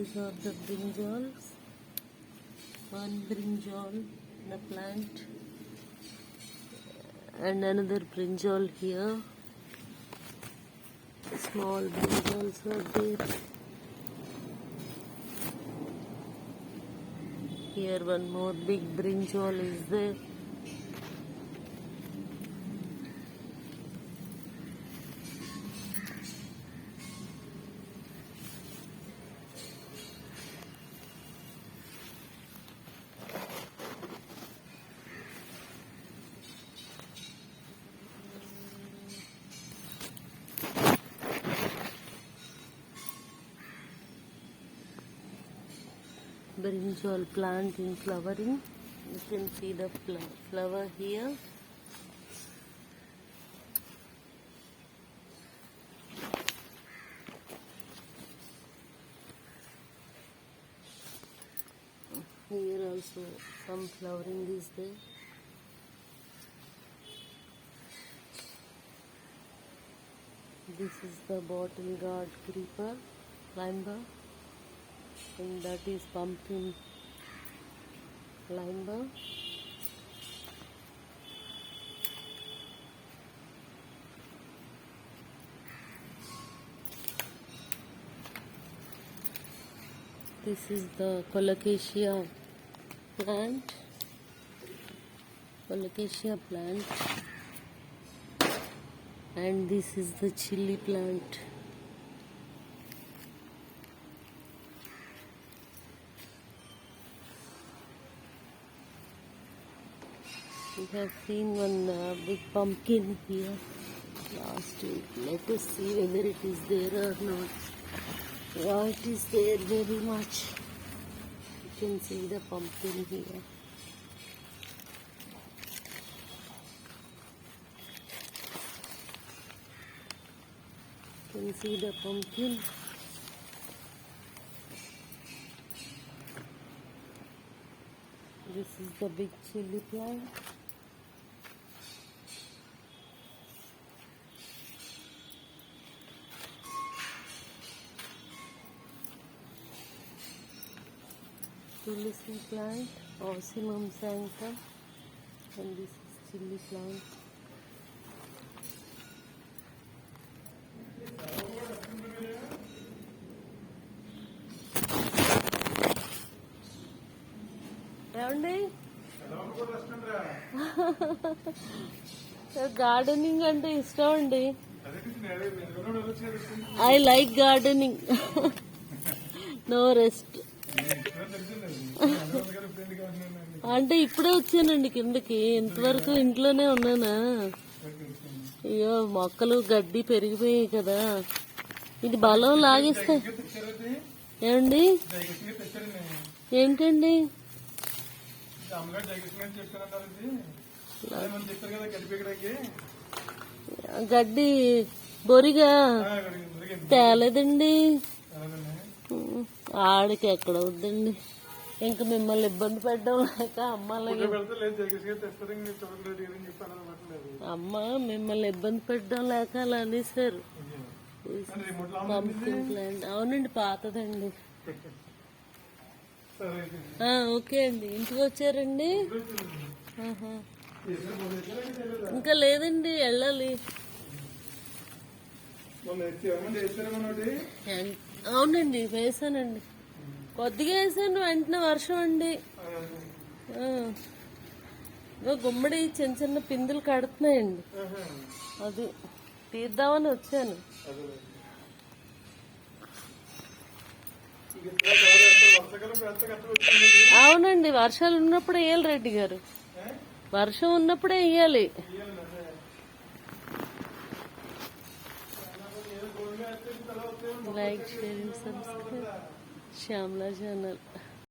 These are the brinjals. One brinjal, the plant, and another brinjal here. Small brinjals are there. Here one more big brinjal is there. Brinjal plant in flowering. You can see the flower here. Here also some flowering is there. This is the bottle gourd creeper, climber, and that is pumpkin climber. This is the colocasia plant. And this is the chili plant. We have seen one big pumpkin here last week. Let us see whether it is there or not. Yeah, it is there very much. You can see the pumpkin here. You can see the pumpkin. This is the big chili plant. Tulsi plant, Ossimum sanctum, and this is chili plant. Gardening అంటే ఇష్టం అండి. I like gardening. No rest. అంటే ఇప్పుడే వచ్చానండి కిందకి. ఇంతవరకు ఇంట్లోనే ఉన్నానా. అయ్యో మొక్కలు గడ్డి పెరిగిపోయాయి కదా. ఇది బలం లాగేస్తాయి. ఏమండి ఏంటండి గడ్డి బొరిగా తేలేదండి. ఆడికి ఎక్కడ అవుద్దండి. ఇంకా మిమ్మల్ని ఇబ్బంది పెట్టడం లేక అమ్మ మిమ్మల్ని ఇబ్బంది పెట్టడం లేక అలా అనేసారు. పంపింగ్ ప్లాంట్ అవునండి, పాతదండి. ఓకే అండి. ఇంటికి వచ్చారండి? ఇంకా లేదండి, వెళ్ళాలి. అవునండి వేసానండి, కొద్దిగా వేసాను. వెంటనే వర్షం అండి. గుమ్మడి చిన్న చిన్న పిందులు కడుతున్నాయండి. అది తీద్దామని వచ్చాను. అవునండి, వర్షాలు ఉన్నప్పుడే వేయాలి రెడ్డి గారు. వర్షం ఉన్నప్పుడే వేయాలి. Like, share, subscribe Shyamala channel.